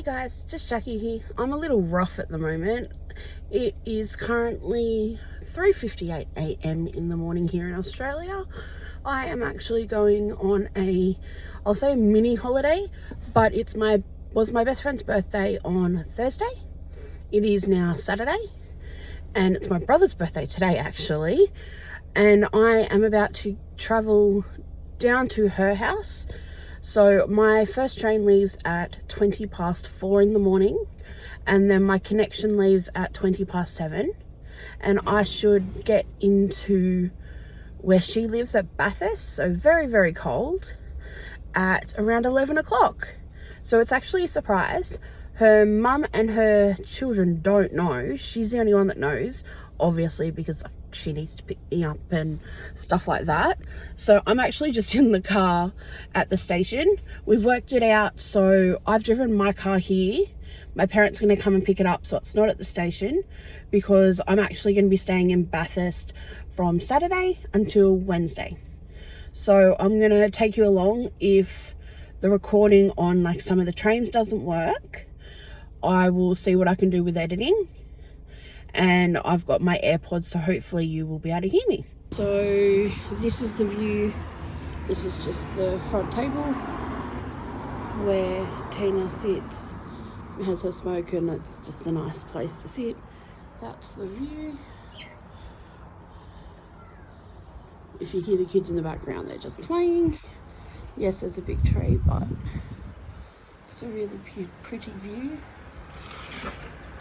guys, just Jackie here. I'm a little rough at the moment. It is currently 3:58 a.m. in the morning here in Australia. I am actually going on I'll say mini holiday, but was my best friend's birthday on Thursday. It is now Saturday, and it's my brother's birthday today actually, and I am about to travel down to her house. So my first train leaves at 4:20 in the morning, and then my connection leaves at 7:20, and I should get into where she lives at Bathurst, so very, very cold, at around 11 o'clock. So it's actually a surprise. Her mum and her children don't know. She's the only one that knows, obviously, because she needs to pick me up and stuff like that. So I'm actually just in the car at the station. We've worked it out, so I've driven my car here. My parents are going to come and pick it up, so it's not at the station, because I'm actually going to be staying in Bathurst from Saturday until Wednesday. So I'm going to take you along. If the recording on like some of the trains doesn't work, I will see what I can do with editing. And I've got my AirPods, so hopefully you will be able to hear me. So this is the view. This is just the front table where Tina sits, has her smoke, and it's just a nice place to sit. That's the view. If you hear the kids in the background, they're just playing. Yes, there's a big tree, but it's a really pretty view.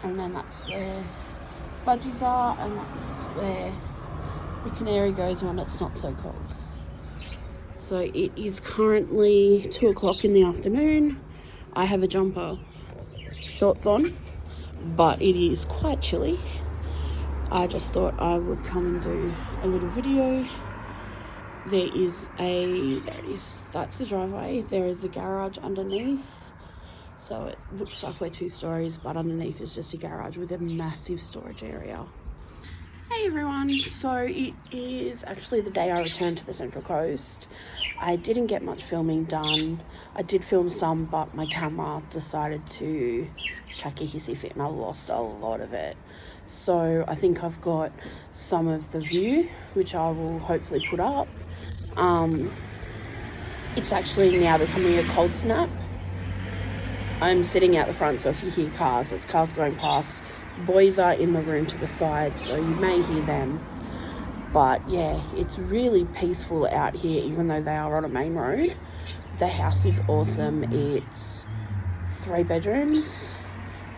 And then that's where budgies are, and that's where the canary goes when it's not so cold. So it is currently 2 o'clock in the afternoon. I have a jumper, shorts on, but it is quite chilly. I just thought I would come and do a little video. That's the driveway. There is a garage underneath. So it looks like we're 2 stories, but underneath is just a garage with a massive storage area. Hey everyone, so it is actually the day I returned to the Central Coast. I didn't get much filming done. I did film some, but my camera decided to chuck a hissy fit and I lost a lot of it. So I think I've got some of the view, which I will hopefully put up. It's actually now becoming a cold snap. I'm sitting out the front, so if you hear cars, it's cars going past. Boys are in the room to the side, so you may hear them. But yeah, it's really peaceful out here, even though they are on a main road. The house is awesome. It's 3 bedrooms.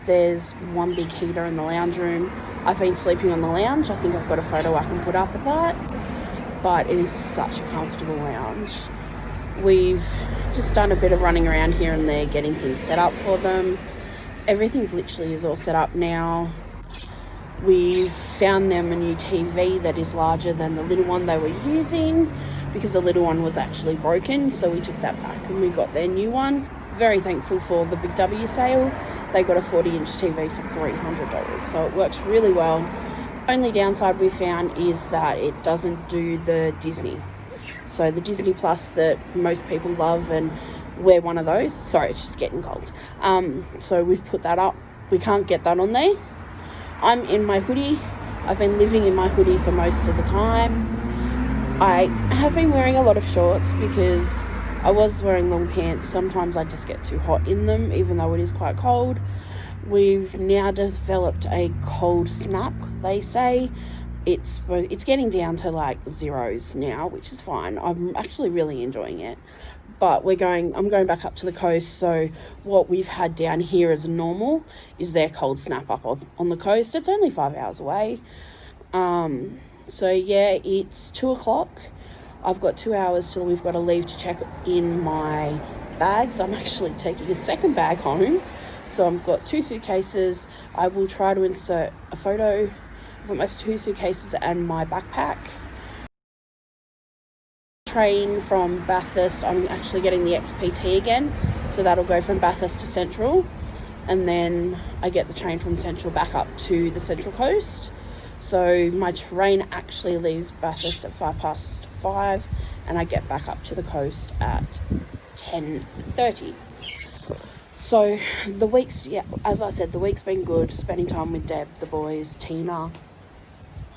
There's 1 big heater in the lounge room. I've been sleeping on the lounge. I think I've got a photo I can put up of that. But it is such a comfortable lounge. We've just done a bit of running around here and there, getting things set up for them. Everything literally is all set up now. We've found them a new TV that is larger than the little one they were using, because the little one was actually broken, so we took that back and we got their new one. Very thankful for the Big W sale. They got a 40-inch TV for $300, so it works really well. Only downside we found is that it doesn't do the Disney. So the Disney Plus that most people love, and we're one of those. Sorry, it's just getting cold. So we've put that up. We can't get that on there. I'm in my hoodie. I've been living in my hoodie for most of the time. I have been wearing a lot of shorts because I was wearing long pants. Sometimes I just get too hot in them, even though it is quite cold. We've now developed a cold snap, they say. It's getting down to like zeros now, which is fine. I'm actually really enjoying it. But I'm going back up to the coast, so what we've had down here as normal is their cold snap up on the coast. It's only 5 hours away. So yeah, it's 2 o'clock. I've got 2 hours till we've got to leave to check in my bags. I'm actually taking a second bag home. So I've got 2 suitcases. I will try to insert a photo. I've got my 2 suitcases and my backpack. Train from Bathurst, I'm actually getting the XPT again, so that'll go from Bathurst to Central, and then I get the train from Central back up to the Central Coast. So my train actually leaves Bathurst at 5:05, and I get back up to the coast at 10:30. So the week's, yeah, as I said, the week's been good, spending time with Deb, the boys, Tina,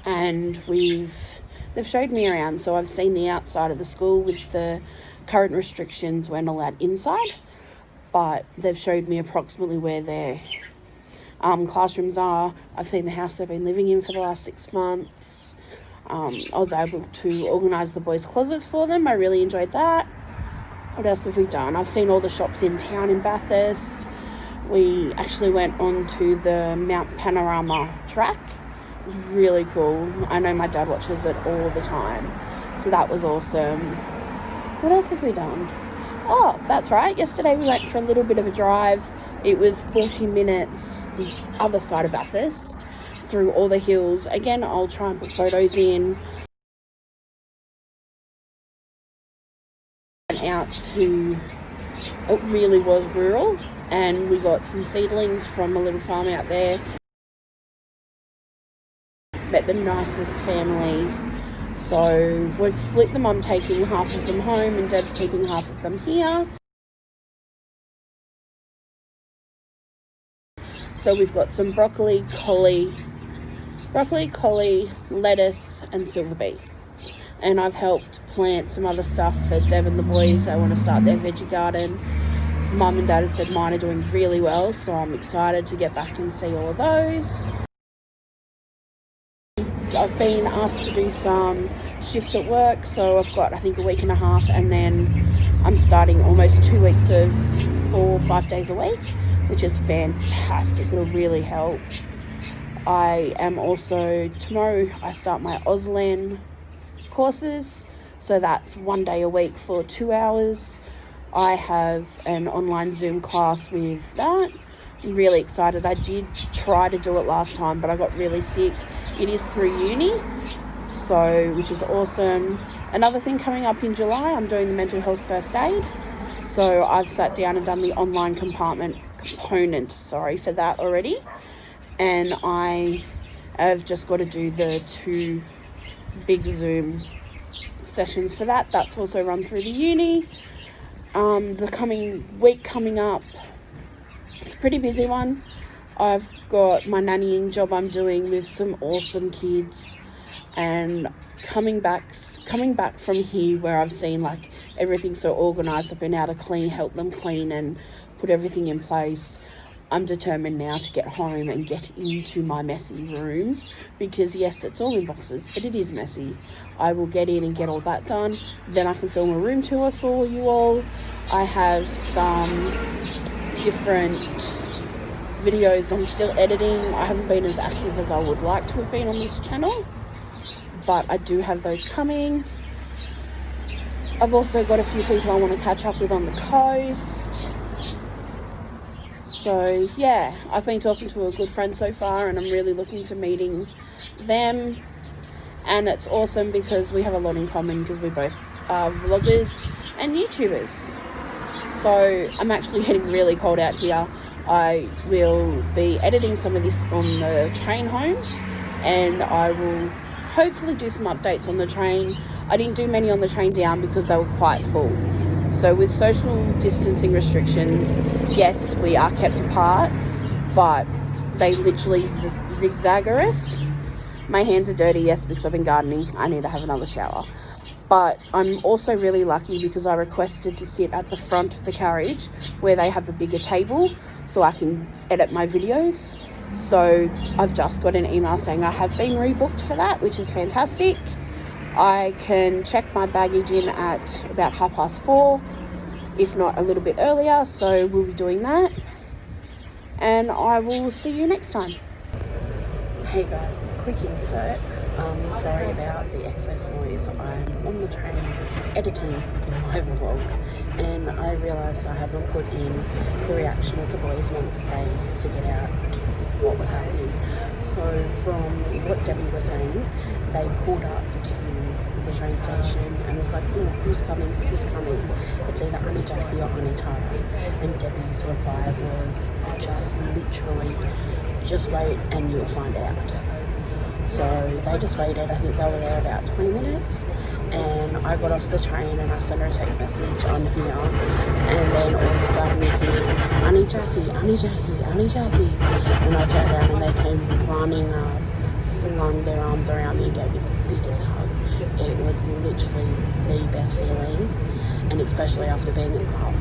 and they've showed me around. So I've seen the outside of the school. With the current restrictions, we're not allowed inside, but they've showed me approximately where their classrooms are. I've seen the house they've been living in for the last 6 months. I was able to organise the boys' closets for them. I really enjoyed that. What else have we done? I've seen all the shops in town in Bathurst. We actually went on to the Mount Panorama track. It was really cool. I know my dad watches it all the time, so that was awesome. What else have we done? Oh, that's right. Yesterday we went for a little bit of a drive. It was 40 minutes the other side of Bathurst through all the hills. Again, I'll try and put photos in. Out to, it really was rural, and we got some seedlings from a little farm out there. Met the nicest family. So we've split them. I'm taking half of them home and Deb's keeping half of them here. So we've got some broccoli, collie, lettuce and silver beet. And I've helped plant some other stuff for Deb and the boys. They want to start their veggie garden. Mum and Dad have said mine are doing really well, so I'm excited to get back and see all of those. I've been asked to do some shifts at work, so I've got, I think, a week and a half, and then I'm starting almost 2 weeks of 4 or 5 days a week, which is fantastic. It'll really help. I am also, tomorrow I start my Auslan courses, so that's 1 day a week for 2 hours. I have an online Zoom class with that. I'm really excited. I did try to do it last time, but I got really sick. It is through uni, so, which is awesome. Another thing coming up in July, I'm doing the mental health first aid. So I've sat down and done the online component for that already. And I have just got to do the 2 big Zoom sessions for that. That's also run through the uni. The coming up, it's a pretty busy one. I've got my nannying job I'm doing with some awesome kids, and coming back from here where I've seen like everything so organised. I've been able to help them clean and put everything in place. I'm determined now to get home and get into my messy room, because yes, it's all in boxes, but it is messy. I will get in and get all that done. Then I can film a room tour for you all. I have some different videos I'm still editing. I haven't been as active as I would like to have been on this channel, but I do have those coming. I've also got a few people I want to catch up with on the coast. So yeah, I've been talking to a good friend so far, and I'm really looking to meeting them. And it's awesome because we have a lot in common, because we both are vloggers and YouTubers. So I'm actually getting really cold out here. I will be editing some of this on the train home, and I will hopefully do some updates on the train. I didn't do many on the train down because they were quite full. So with social distancing restrictions, yes, we are kept apart, but they literally zigzagger us. My hands are dirty, yes, because I've been gardening. I need to have another shower. But I'm also really lucky because I requested to sit at the front of the carriage where they have a bigger table so I can edit my videos. So I've just got an email saying I have been rebooked for that, which is fantastic. I can check my baggage in at about 4:30, if not a little bit earlier. So we'll be doing that. And I will see you next time. Hey guys, quick insert. Sorry about the excess noise. I'm on the train editing my vlog, and I realised I haven't put in the reaction of the boys once they figured out what was happening. So from what Debbie was saying, they pulled up to the train station and was like, oh, who's coming? It's either Auntie Jackie or Auntie Tara. And Debbie's reply was just literally, just wait and you'll find out. So they just waited. I think they were there about 20 minutes, and I got off the train and I sent her a text message on here, and then all of a sudden we hear, Auntie Jackie, Auntie Jackie, Auntie Jackie. And I turned around and they came running up, flung their arms around me and gave me the biggest hug. It was literally the best feeling, and especially after being up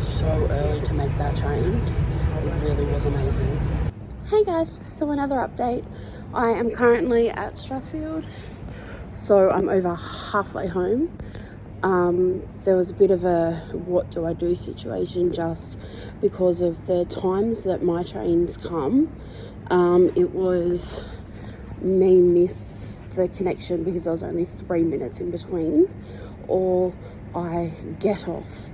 so early to make that train, it really was amazing. Hey guys, so another update. I am currently at Strathfield, so I'm over halfway home. There was a bit of a what do I do situation just because of the times that my trains come. It was me miss the connection because there was only 3 minutes in between, or I get off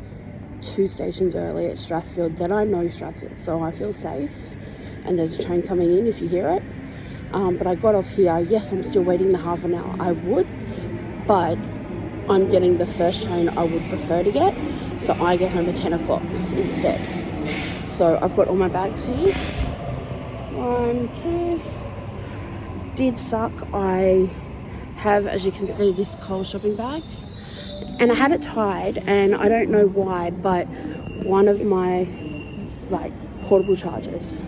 2 stations early at Strathfield. Then I know Strathfield, so I feel safe, and there's a train coming in if you hear it. But I got off here. Yes, I'm still waiting the half an hour. I would, but I'm getting the first train I would prefer to get, so I get home at 10 o'clock instead. So I've got all my bags here. 1, 2. Did suck. I have, as you can see, this Coles shopping bag, and I had it tied, and I don't know why, but one of my portable chargers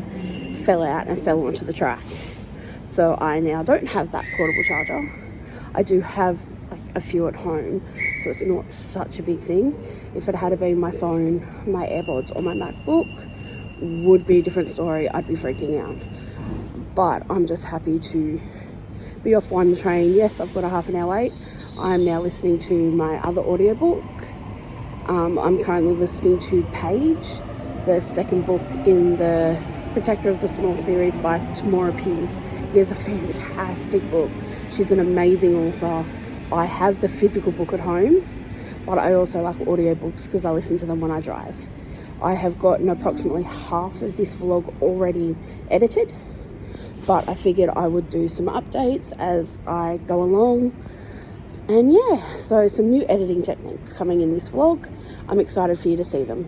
fell out and fell onto the track. So I now don't have that portable charger. I do have a few at home, so it's not such a big thing. If it had been my phone, my AirPods, or my MacBook, would be a different story. I'd be freaking out. But I'm just happy to be off one train. Yes, I've got a half an hour wait. I'm now listening to my other audiobook. I'm currently listening to Page, the second book in the Protector of the Small series by Tamora Pierce. It is a fantastic book. She's an amazing author. I have the physical book at home, but I also like audiobooks because I listen to them when I drive. I have gotten approximately half of this vlog already edited, but I figured I would do some updates as I go along. And yeah, so some new editing techniques coming in this vlog. I'm excited for you to see them.